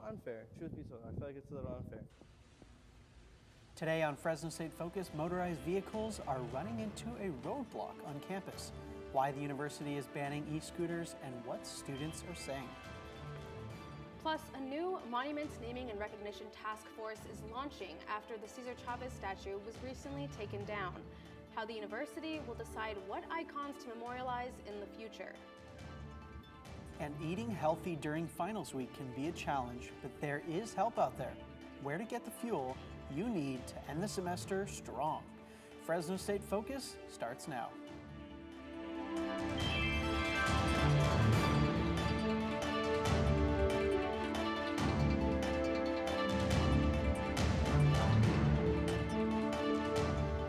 little unfair, truth be told. I feel like it's a little unfair. Today on Fresno State Focus, motorized vehicles are running into a roadblock on campus. Why the university is banning e-scooters and what students are saying. Plus, a new Monuments Naming and Recognition Task Force is launching after the Cesar Chavez statue was recently taken down. How the university will decide what icons to memorialize in the future. And eating healthy during finals week can be a challenge, but there is help out there. Where to get the fuel you need to end the semester strong. Fresno State Focus starts now.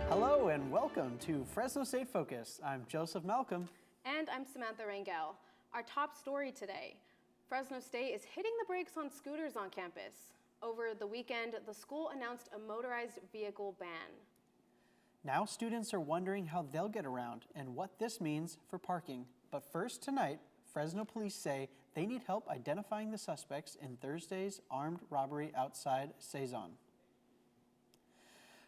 Hello and welcome to Fresno State Focus. I'm Joseph Malcolm. And I'm Samantha Rangel. Our top story today, Fresno State is hitting the brakes on scooters on campus. Over the weekend, the school announced a motorized vehicle ban. Now students are wondering how they'll get around and what this means for parking. But first tonight, Fresno police say they need help identifying the suspects in Thursday's armed robbery outside Cezanne.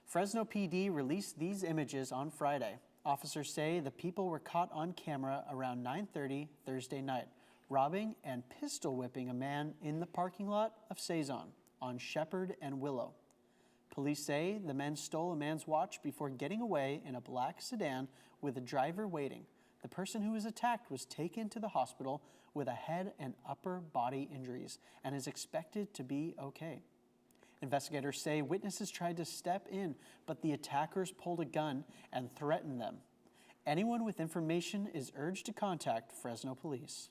Fresno PD released these images on Friday. Officers say the people were caught on camera around 9:30 Thursday night, robbing and pistol whipping a man in the parking lot of Cezanne on Shepherd and Willow. Police say the men stole a man's watch before getting away in a black sedan with a driver waiting. The person who was attacked was taken to the hospital with a head and upper body injuries and is expected to be okay. Investigators say witnesses tried to step in, but the attackers pulled a gun and threatened them. Anyone with information is urged to contact Fresno Police.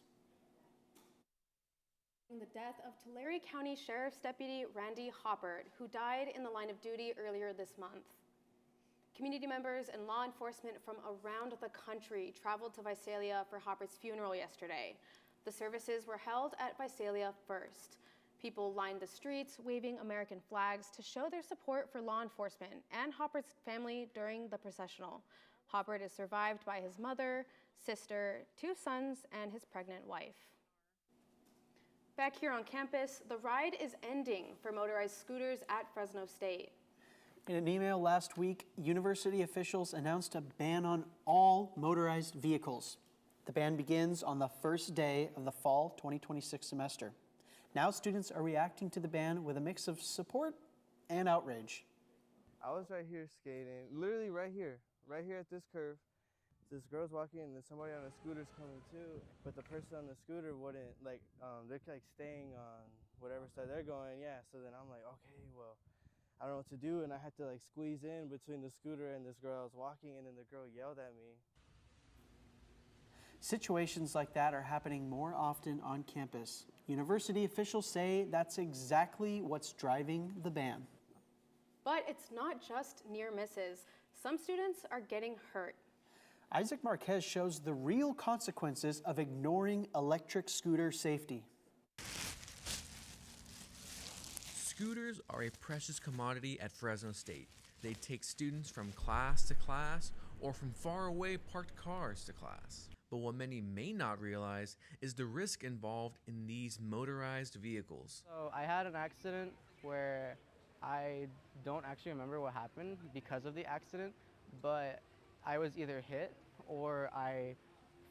The death of Tulare County Sheriff's Deputy Randy Hoppert, who died in the line of duty earlier this month. Community members and law enforcement from around the country traveled to Visalia for Hoppert's funeral yesterday. The services were held at Visalia First. People lined the streets, waving American flags to show their support for law enforcement and Hoppert's family during the processional. Hoppert is survived by his mother, sister, 2 sons, and his pregnant wife. Back here on campus, the ride is ending for motorized scooters at Fresno State. In an email last week, university officials announced a ban on all motorized vehicles. The ban begins on the first day of the fall 2026 semester. Now students are reacting to the ban with a mix of support and outrage. I was right here skating, literally right here at this curve. This girl's walking and then somebody on a scooter's coming too, but the person on the scooter wouldn't, they're staying on whatever side they're going, yeah. So then I'm like, okay, well, I don't know what to do, and I had to squeeze in between the scooter and this girl I was walking, and then the girl yelled at me. Situations like that are happening more often on campus. University officials say that's exactly what's driving the ban. But it's not just near misses. Some students are getting hurt. Isaac Marquez shows the real consequences of ignoring electric scooter safety. Scooters are a precious commodity at Fresno State. They take students from class to class or from far away parked cars to class. But what many may not realize is the risk involved in these motorized vehicles. So I had an accident where I don't actually remember what happened because of the accident, but I was either hit or I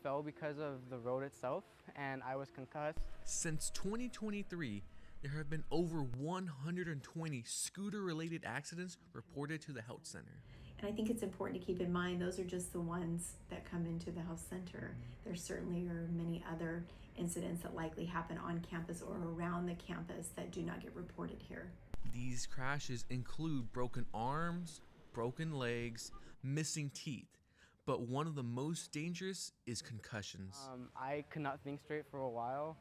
fell because of the road itself and I was concussed. Since 2023, there have been over 120 scooter-related accidents reported to the health center. And I think it's important to keep in mind those are just the ones that come into the health center. There certainly are many other incidents that likely happen on campus or around the campus that do not get reported here. These crashes include broken arms, broken legs, missing teeth, but one of the most dangerous is concussions. I could not think straight for a while.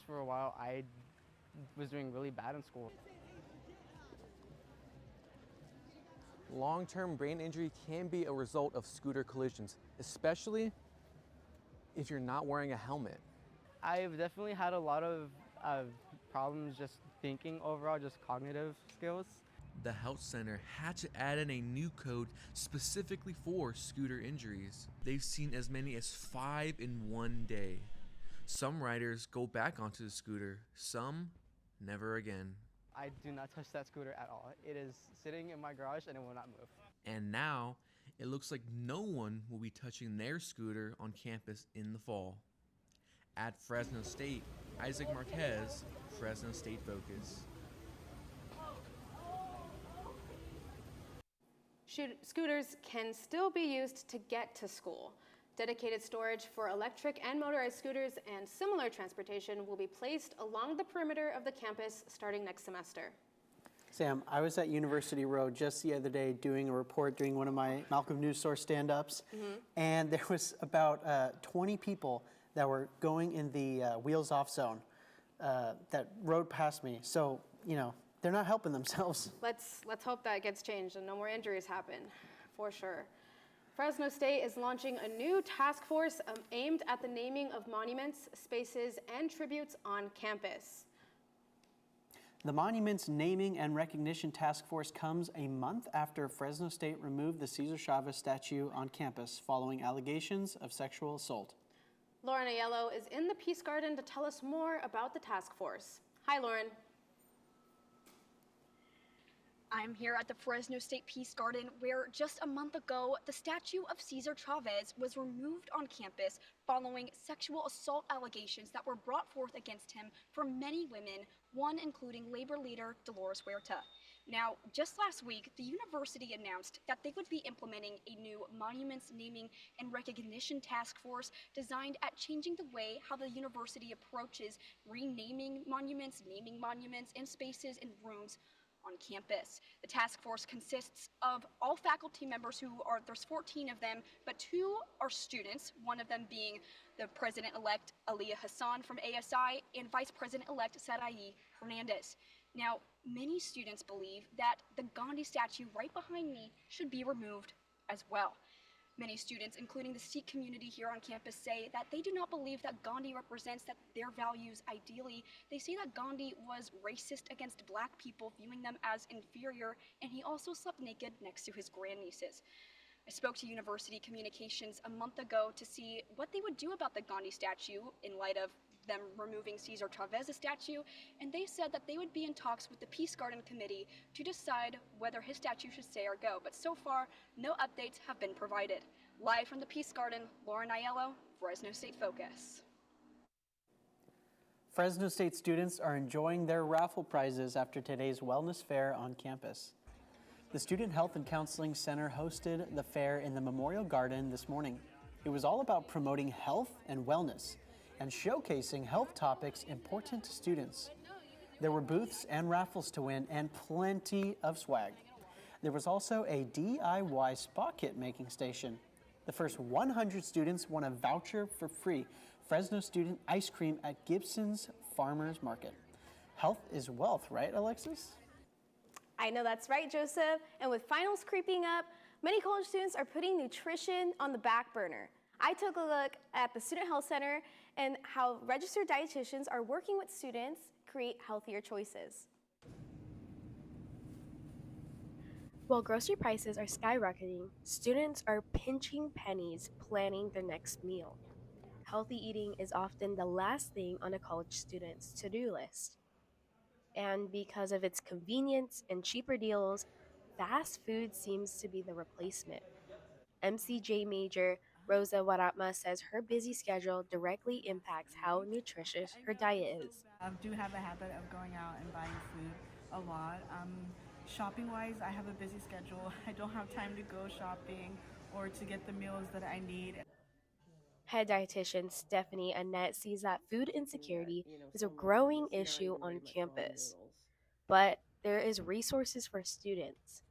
For a while, I was doing really bad in school. Long-term brain injury can be a result of scooter collisions, especially if you're not wearing a helmet. I've definitely had a lot of problems just thinking overall, just cognitive skills. The health center had to add in a new code specifically for scooter injuries. They've seen as many as 5 in one day. Some riders go back onto the scooter, some never again. I do not touch that scooter at all. It is sitting in my garage and it will not move. And now, it looks like no one will be touching their scooter on campus in the fall. At Fresno State, Isaac Marquez, Fresno State Focus. Scooters can still be used to get to school. Dedicated storage for electric and motorized scooters and similar transportation will be placed along the perimeter of the campus starting next semester. Sam, I was at University Road just the other day doing a report during one of my Malcolm News Source stand-ups, and there was about 20 people that were going in the wheels-off zone that rode past me. So, you know, they're not helping themselves. Let's hope that gets changed and no more injuries happen, for sure. Fresno State is launching a new task force aimed at the naming of monuments, spaces, and tributes on campus. The Monuments Naming and Recognition Task Force comes a month after Fresno State removed the Cesar Chavez statue on campus following allegations of sexual assault. Lauren Aiello is in the Peace Garden to tell us more about the task force. Hi, Lauren. I'm here at the Fresno State Peace Garden, where just a month ago, the statue of Cesar Chavez was removed on campus following sexual assault allegations that were brought forth against him from many women, one including labor leader Dolores Huerta. Now, just last week, the university announced that they would be implementing a new Monuments Naming and Recognition Task Force designed at changing the way how the university approaches renaming monuments, naming monuments, and spaces and rooms on campus. The task force consists of all faculty members there's 14 of them, but 2 are students, one of them being the president-elect Aliyah Hassan from ASI and vice president-elect Sarai Hernandez. Now, many students believe that the Gandhi statue right behind me should be removed as well. Many students, including the Sikh community here on campus, say that they do not believe that Gandhi represents their values ideally. They say that Gandhi was racist against black people, viewing them as inferior, and he also slept naked next to his grandnieces. I spoke to University Communications a month ago to see what they would do about the Gandhi statue in light of them removing Cesar Chavez's statue, and they said that they would be in talks with the Peace Garden Committee to decide whether his statue should stay or go, but so far, no updates have been provided. Live from the Peace Garden, Lauren Aiello, Fresno State Focus. Fresno State students are enjoying their raffle prizes after today's wellness fair on campus. The Student Health and Counseling Center hosted the fair in the Memorial Garden this morning. It was all about promoting health and wellness and showcasing health topics important to students. There were booths and raffles to win and plenty of swag. There was also a DIY spa kit making station. The first 100 students won a voucher for free Fresno student ice cream at Gibson's Farmers Market. Health is wealth, right, Alexis? I know that's right, Joseph. And with finals creeping up, many college students are putting nutrition on the back burner. I took a look at the Student Health Center and how registered dietitians are working with students to create healthier choices. While grocery prices are skyrocketing, students are pinching pennies planning their next meal. Healthy eating is often the last thing on a college student's to-do list. And because of its convenience and cheaper deals, fast food seems to be the replacement. MCJ major Rosa Waratma says her busy schedule directly impacts how nutritious her diet is. I do have a habit of going out and buying food a lot. Shopping-wise, I have a busy schedule. I don't have time to go shopping or to get the meals that I need. Head dietitian Stephanie Annette sees that food insecurity is a growing issue on campus, but there is resources for students.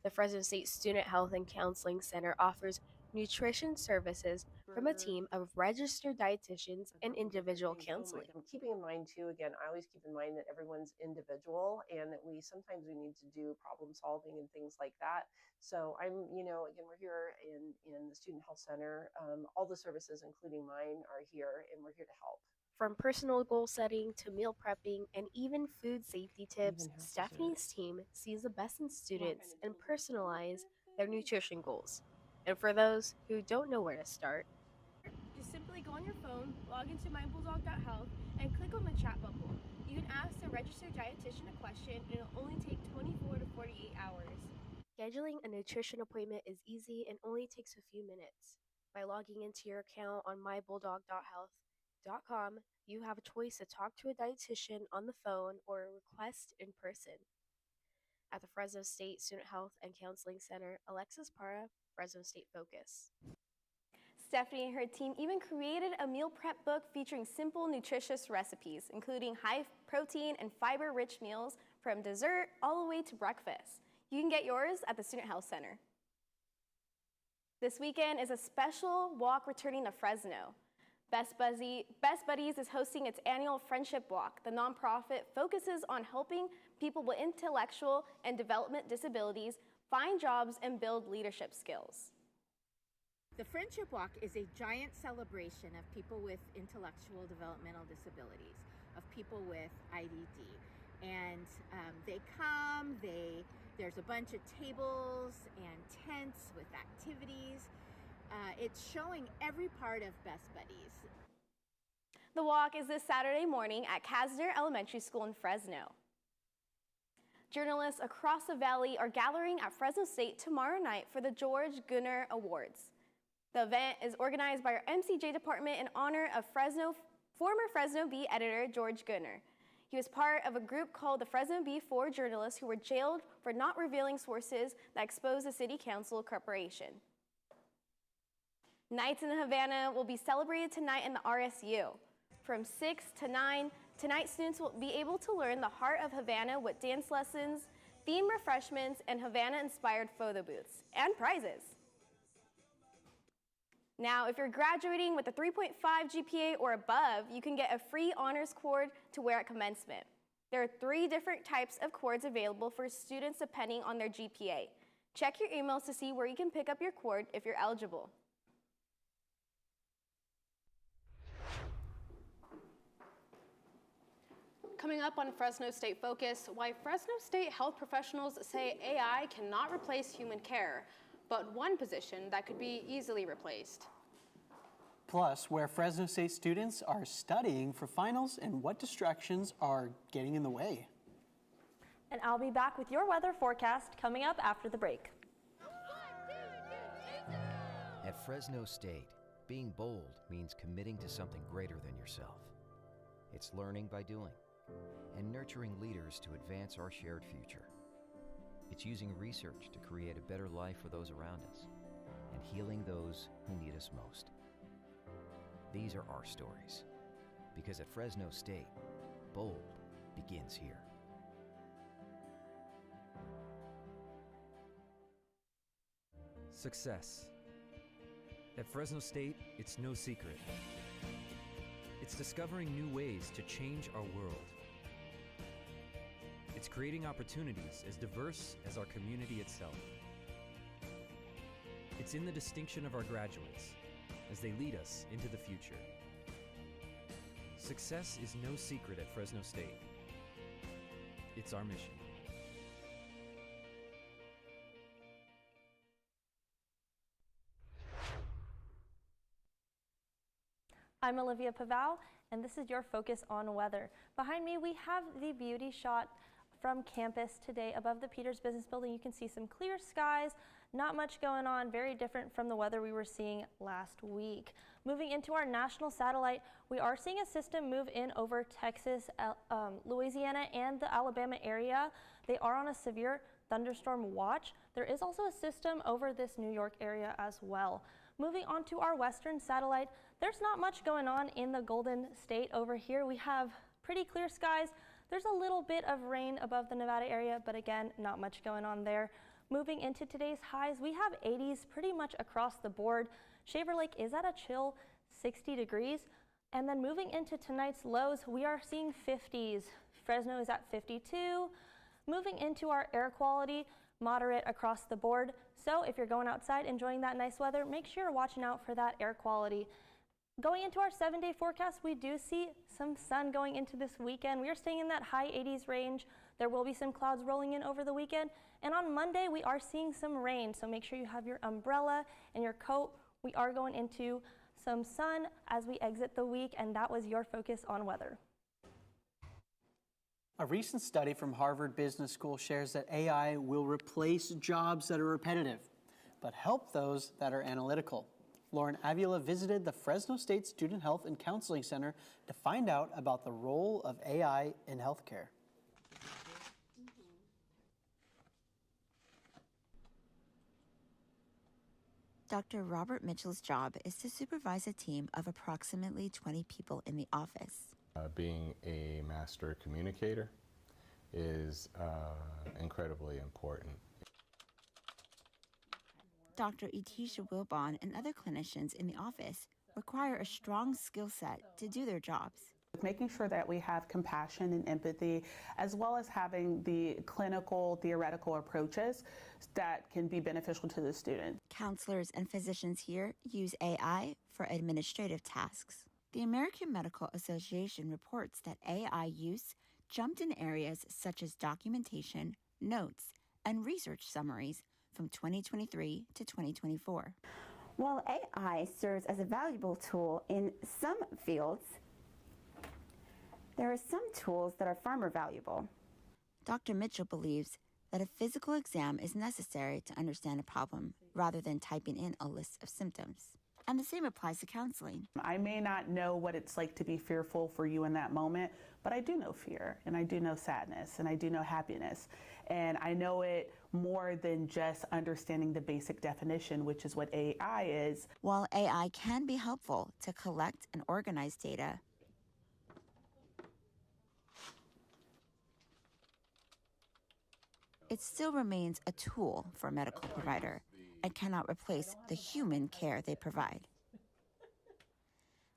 The Fresno State Student Health and Counseling Center offers nutrition services from a team of registered dietitians and individual counseling. I'm keeping in mind too, again, I always keep in mind that everyone's individual and that sometimes we need to do problem solving and things like that. So I'm, again, we're here in the Student Health Center. All the services, including mine, are here and we're here to help. From personal goal setting to meal prepping and even food safety tips, Stephanie's team sees the best in students and personalize their nutrition goals. And for those who don't know where to start, just simply Simply go on your phone, log into mybulldog.health, and click on the chat bubble. You can ask the registered dietitian a question, and it'll only take 24 to 48 hours. Scheduling a nutrition appointment is easy and only takes a few minutes. By logging into your account on mybulldog.health.com, you have a choice to talk to a dietitian on the phone or request in person. At the Fresno State Student Health and Counseling Center, Alexis Parra, Fresno State Focus. Stephanie and her team even created a meal prep book featuring simple, nutritious recipes, including high protein and fiber-rich meals from dessert all the way to breakfast. You can get yours at the Student Health Center. This weekend is a special walk returning to Fresno. Best Buddies is hosting its annual Friendship Walk. The nonprofit focuses on helping people with intellectual and development disabilities find jobs and build leadership skills. The Friendship Walk is a giant celebration of people with intellectual developmental disabilities, of people with IDD. And they come, there's a bunch of tables and tents with activities. It's showing every part of Best Buddies. The walk is this Saturday morning at Kasner Elementary School in Fresno. Journalists across the valley are gathering at Fresno State tomorrow night for the George Gunner Awards. The event is organized by our MCJ department in honor of former Fresno Bee editor George Gunner. He was part of a group called the Fresno Bee 4 journalists who were jailed for not revealing sources that exposed the city council corporation. Nights in Havana will be celebrated tonight in the RSU. From 6 to 9, tonight students will be able to learn the heart of Havana with dance lessons, themed refreshments, and Havana-inspired photo booths, and prizes. Now, if you're graduating with a 3.5 GPA or above, you can get a free honors cord to wear at commencement. There are 3 different types of cords available for students depending on their GPA. Check your emails to see where you can pick up your cord if you're eligible. Coming up on Fresno State Focus, why Fresno State health professionals say AI cannot replace human care, but one position that could be easily replaced. Plus, where Fresno State students are studying for finals and what distractions are getting in the way. And I'll be back with your weather forecast coming up after the break. At Fresno State, being bold means committing to something greater than yourself. It's learning by doing and nurturing leaders to advance our shared future. It's using research to create a better life for those around us and healing those who need us most. These are our stories, because at Fresno State, bold begins here. Success. At Fresno State, it's no secret. It's discovering new ways to change our world. It's creating opportunities as diverse as our community itself. It's in the distinction of our graduates as they lead us into the future. Success is no secret at Fresno State. It's our mission. I'm Olivia Paval, and this is your Focus on Weather. Behind me, we have the beauty shot from campus today. Above the Peters Business Building, you can see some clear skies, not much going on, very different from the weather we were seeing last week. Moving into our national satellite, we are seeing a system move in over Texas, Louisiana, and the Alabama area. They are on a severe thunderstorm watch. There is also a system over this New York area as well. Moving on to our western satellite, there's not much going on in the Golden State over here. We have pretty clear skies. There's a little bit of rain above the Nevada area, but again, not much going on there. Moving into today's highs, we have 80s pretty much across the board. Shaver Lake is at a chill 60 degrees. And then moving into tonight's lows, we are seeing 50s. Fresno is at 52. Moving into our air quality, moderate across the board. So if you're going outside enjoying that nice weather, make sure you're watching out for that air quality. Going into our 7-day forecast, we do see some sun going into this weekend. We are staying in that high 80s range. There will be some clouds rolling in over the weekend. And on Monday, we are seeing some rain. So make sure you have your umbrella and your coat. We are going into some sun as we exit the week, and that was your focus on weather. A recent study from Harvard Business School shares that AI will replace jobs that are repetitive, but help those that are analytical. Lauren Avila visited the Fresno State Student Health and Counseling Center to find out about the role of AI in healthcare. Dr. Robert Mitchell's job is to supervise a team of approximately 20 people in the office. Being a master communicator is incredibly important. Dr. Etisha Wilbon and other clinicians in the office require a strong skill set to do their jobs. Making sure that we have compassion and empathy, as well as having the clinical, theoretical approaches that can be beneficial to the student. Counselors and physicians here use AI for administrative tasks. The American Medical Association reports that AI use jumped in areas such as documentation, notes, and research summaries from 2023 to 2024. While AI serves as a valuable tool in some fields, there are some tools that are far more valuable. Dr. Mitchell believes that a physical exam is necessary to understand a problem rather than typing in a list of symptoms. And the same applies to counseling. I may not know what it's like to be fearful for you in that moment, but I do know fear, and I do know sadness, and I do know happiness. And I know it more than just understanding the basic definition, which is what AI is. While AI can be helpful to collect and organize data, it still remains a tool for a medical provider and cannot replace the human care they provide.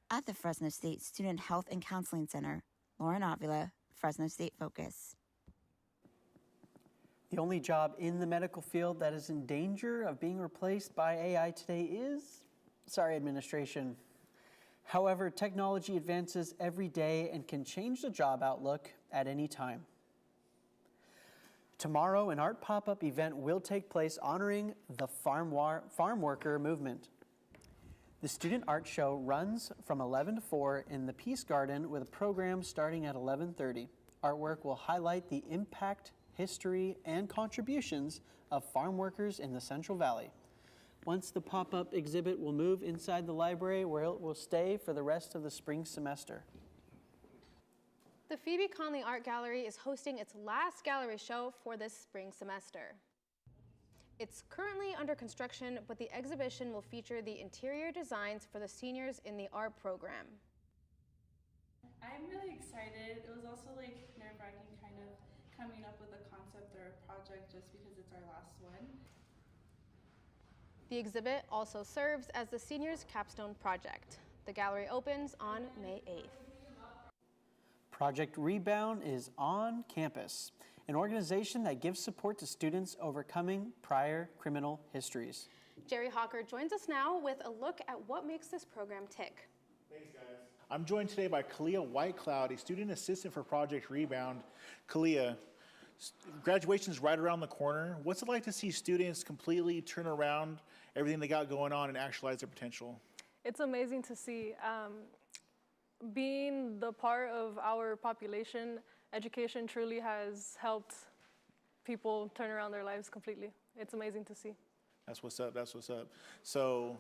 At the Fresno State Student Health and Counseling Center, Lauren Avila, Fresno State Focus. The only job in the medical field that is in danger of being replaced by AI today is, sorry, administration. However, technology advances every day and can change the job outlook at any time. Tomorrow, an art pop-up event will take place honoring the farm worker movement. The student art show runs from 11 to 4 in the Peace Garden with a program starting at 11:30. Artwork will highlight the impact, history, and contributions of farm workers in the Central Valley. Once the pop-up exhibit will move inside the library, where it will stay for the rest of the spring semester. The Phoebe Conley Art Gallery is hosting its last gallery show for this spring semester. It's currently under construction, but the exhibition will feature the interior designs for the seniors in the art program. I'm really excited. It was also nerve-wracking kind of coming up with a concept or a project just because it's our last one. The exhibit also serves as the seniors' capstone project. The gallery opens on May 8th. Project Rebound is on campus, an organization that gives support to students overcoming prior criminal histories. Jerry Hawker joins us now with a look at what makes this program tick. Thanks, guys. I'm joined today by Kalia Whitecloud, a student assistant for Project Rebound. Kalia, graduation's right around the corner. What's it like to see students completely turn around everything they got going on and actualize their potential? It's amazing to see. Being the part of our population, education truly has helped people turn around their lives completely. It's amazing to see. That's what's up, that's what's up. So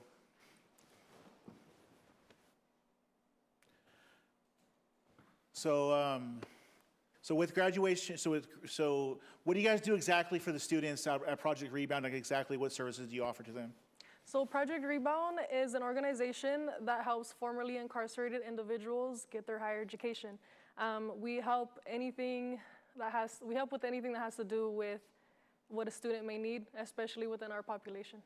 with graduation, so what do you guys do exactly for the students at Project Rebound? Like exactly what services do you offer to them? So Project Rebound is an organization that helps formerly incarcerated individuals get their higher education. We help with anything that has to do with what a student may need, especially within our population.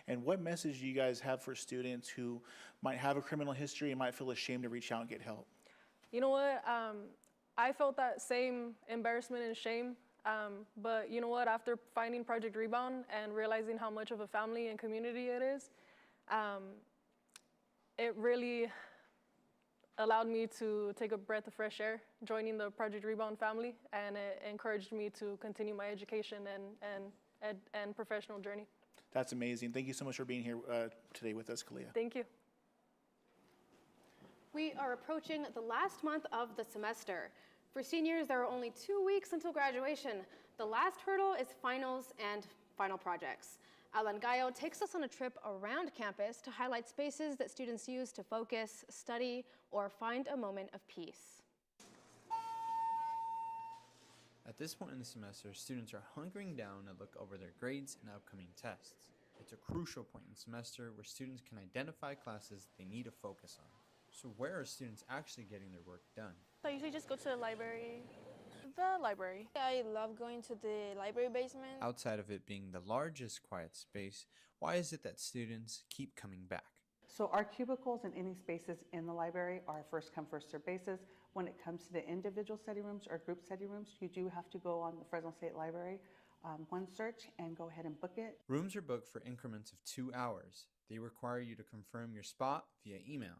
And what message do you guys have for students who might have a criminal history and might feel ashamed to reach out and get help? You know what? I felt that same embarrassment and shame. But you know what, after finding Project Rebound and realizing how much of a family and community it is, it really allowed me to take a breath of fresh air joining the Project Rebound family, and it encouraged me to continue my education and professional journey. That's amazing. Thank you so much for being here today with us, Kalia. Thank you. We are approaching the last month of the semester. For seniors, there are only 2 weeks until graduation. The last hurdle is finals and final projects. Alan Gallo takes us on a trip around campus to highlight spaces that students use to focus, study, or find a moment of peace. At this point in the semester, students are hunkering down to look over their grades and upcoming tests. It's a crucial point in the semester where students can identify classes they need to focus on. So where are students actually getting their work done? I usually just go to the library. I love going to the library basement. Outside of it being the largest quiet space, why is it that students keep coming back? So our cubicles and any spaces in the library are first come, first served basis. When it comes to the individual study rooms or group study rooms, you do have to go on the Fresno State Library one search and go ahead and book it. Rooms are booked for increments of 2 hours. They require you to confirm your spot via email,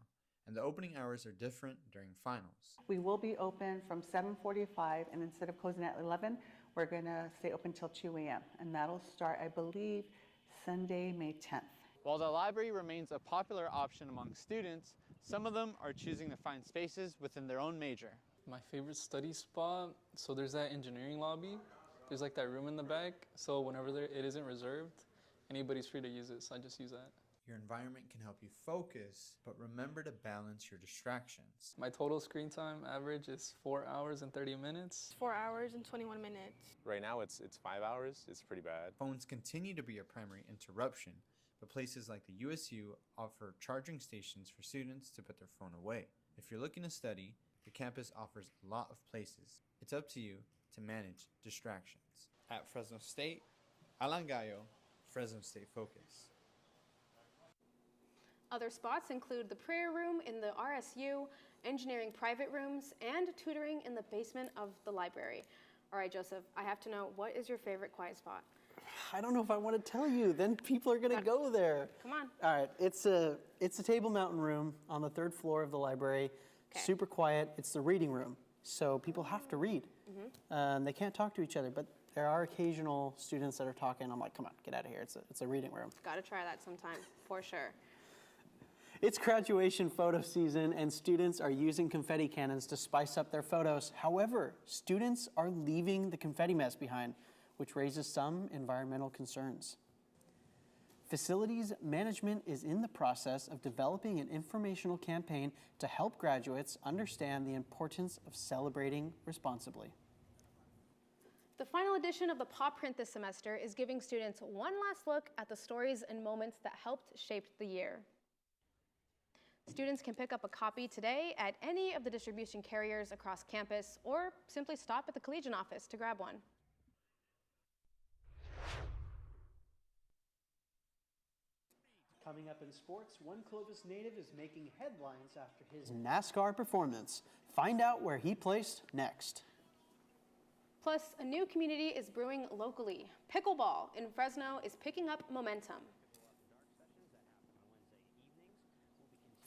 and the opening hours are different during finals. We will be open from 7:45, and instead of closing at 11, we're going to stay open till 2 a.m. And that'll start, I believe, Sunday, May 10th. While the library remains a popular option among students, some of them are choosing to find spaces within their own major. My favorite study spot, so there's that engineering lobby. There's like that room in the back, so whenever it isn't reserved, anybody's free to use it, so I just use that. Your environment can help you focus, but remember to balance your distractions. My total screen time average is 4 hours and 30 minutes. 4 hours and 21 minutes. Right now it's 5 hours. It's pretty bad. Phones continue to be a primary interruption, but places like the USU offer charging stations for students to put their phone away. If you're looking to study, the campus offers a lot of places. It's up to you to manage distractions. At Fresno State, Alan Gallo, Fresno State Focus. Other spots include the prayer room in the RSU, engineering private rooms, and tutoring in the basement of the library. All right, Joseph, I have to know, what is your favorite quiet spot? I don't know if I want to tell you. Then people are going to go there. Come on. All right, it's a Table Mountain room on the 3rd floor of the library. Okay. Super quiet. It's the reading room, so people have to read. They can't talk to each other, but there are occasional students that are talking. I'm like, come on, get out of here. It's a reading room. Got to try that sometime, for sure. It's graduation photo season, and students are using confetti cannons to spice up their photos. However, students are leaving the confetti mess behind, which raises some environmental concerns. Facilities management is in the process of developing an informational campaign to help graduates understand the importance of celebrating responsibly. The final edition of the Paw Print this semester is giving students one last look at the stories and moments that helped shape the year. Students can pick up a copy today at any of the distribution carriers across campus, or simply stop at the Collegian office to grab one. Coming up in sports, one Clovis native is making headlines after his NASCAR performance. Find out where he placed next. Plus, a new community is brewing locally. Pickleball in Fresno is picking up momentum.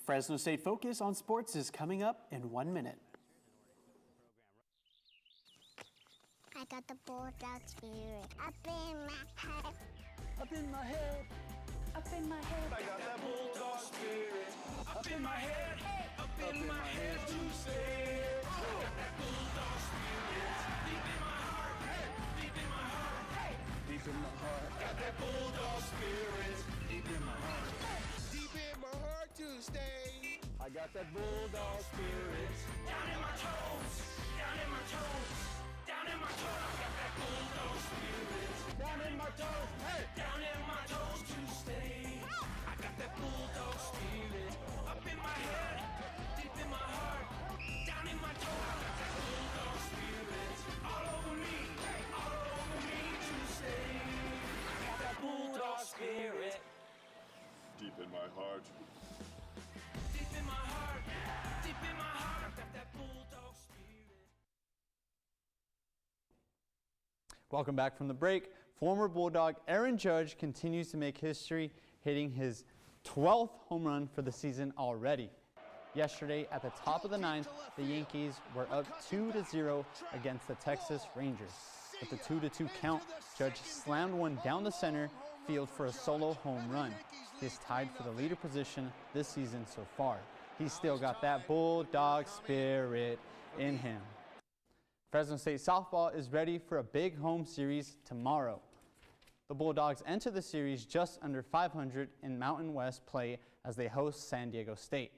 Fresno State Focus on Sports is coming up in 1 minute. I got the bulldog spirit up in my head. Up in my head. Up in my head. I got that bulldog spirit. Up in my head. Up in my head to stay. I got that bulldog spirit. Deep in my heart. Deep in my heart. Deep in my heart. Got that bulldog spirit. Deep in my heart. Deep in my heart to stay. I got that bulldog spirit. Down in my toes. Down in my toes. Down in my toes. I got that bulldog spirit. Down in my toes. Hey. Down in my toes to stay. I got that bulldog spirit. Up in my head. Deep in my heart. Down in my toes. I got that bulldog spirit. All over me. All over me to stay. I got that bulldog spirit. Deep in my heart. Deep in my heart. Deep in my heart. I got that bulldog spirit. Welcome back from the break. Former Bulldog Aaron Judge continues to make history, hitting his 12th home run for the season already. Yesterday, at the top of the 9th, the Yankees were up 2-0 against the Texas Rangers. With the 2-2 count, Judge slammed one down the center field for a solo home run. He is tied for the leader position this season so far. He's still got that bulldog spirit in him. Fresno State softball is ready for a big home series tomorrow. The Bulldogs enter the series just under 500 in Mountain West play as they host San Diego State.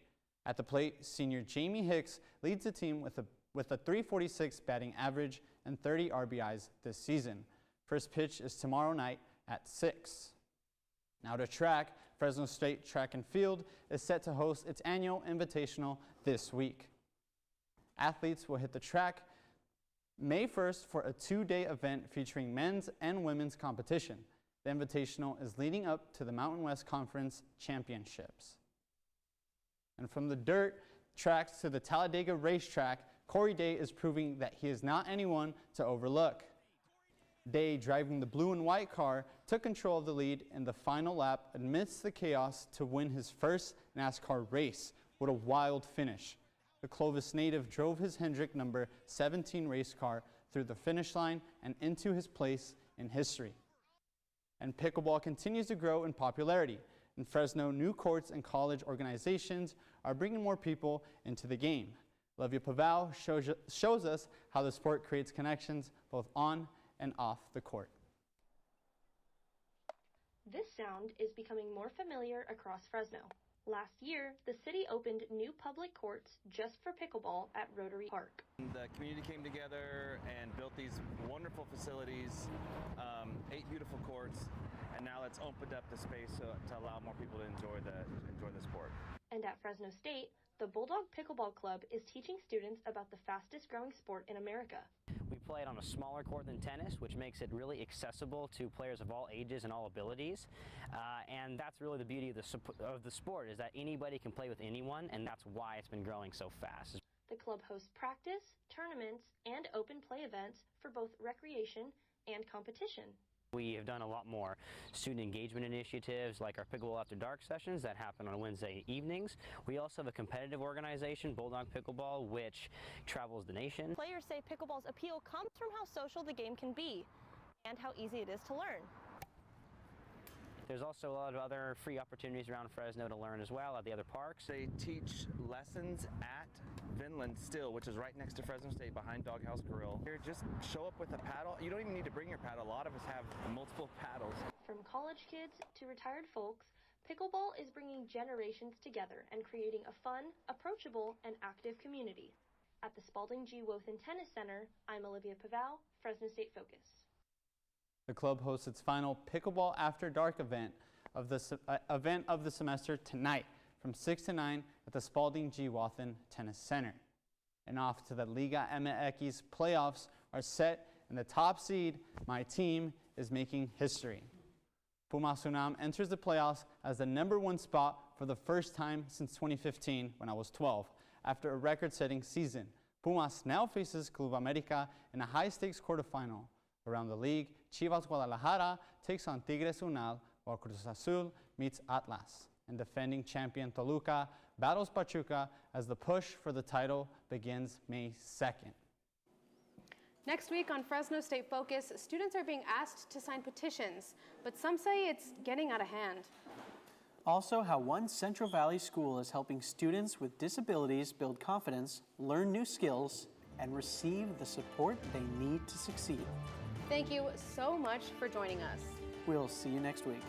At the plate, senior Jamie Hicks leads the team with a .346 batting average and 30 RBIs this season. First pitch is tomorrow night at 6. Now to track. Fresno State Track and Field is set to host its annual invitational this week. Athletes will hit the track May 1st for a 2-day event featuring men's and women's competition. The invitational is leading up to the Mountain West Conference Championships. And from the dirt tracks to the Talladega racetrack, Corey Day is proving that he is not anyone to overlook. Day, driving the blue and white car, took control of the lead in the final lap amidst the chaos to win his first NASCAR race. What a wild finish. The Clovis native drove his Hendrick number 17 race car through the finish line and into his place in history. And pickleball continues to grow in popularity. In Fresno, new courts and college organizations are bringing more people into the game. Olivia Paval shows us how the sport creates connections both on and off the court. This sound is becoming more familiar across Fresno. Last year, the city opened new public courts just for pickleball at Rotary Park. The community came together and built these wonderful facilities, 8 beautiful courts, and now it's opened up the space to allow more people to enjoy the sport. And at Fresno State, the Bulldog Pickleball Club is teaching students about the fastest growing sport in America. We play it on a smaller court than tennis, which makes it really accessible to players of all ages and all abilities. And that's really the beauty of the sport, is that anybody can play with anyone, and that's why it's been growing so fast. The club hosts practice, tournaments, and open play events for both recreation and competition. We have done a lot more student engagement initiatives like our Pickleball After Dark sessions that happen on Wednesday evenings. We also have a competitive organization, Bulldog Pickleball, which travels the nation. Players say pickleball's appeal comes from how social the game can be and how easy it is to learn. There's also a lot of other free opportunities around Fresno to learn as well at the other parks. They teach lessons at Vinland Still, which is right next to Fresno State behind Doghouse Grill. Here, just show up with a paddle. You don't even need to bring your paddle. A lot of us have multiple paddles. From college kids to retired folks, pickleball is bringing generations together and creating a fun, approachable, and active community. At the Spalding G. Wothan Tennis Center, I'm Olivia Paval, Fresno State Focus. The club hosts its final Pickleball After Dark event of the semester tonight from 6 to 9 at the Spalding G. Wothan Tennis Center. And off to the Liga MX playoffs are set, and the top seed, my team, is making history. Pumas UNAM enters the playoffs as the #1 spot for the first time since 2015 when I was 12. After a record-setting season, Pumas now faces Club America in a high-stakes quarterfinal. Around the league, Chivas Guadalajara takes on Tigres Unal, while Cruz Azul meets Atlas. And defending champion Toluca battles Pachuca as the push for the title begins May 2nd. Next week on Fresno State Focus, students are being asked to sign petitions, but some say it's getting out of hand. Also, how one Central Valley school is helping students with disabilities build confidence, learn new skills, and receive the support they need to succeed. Thank you so much for joining us. We'll see you next week.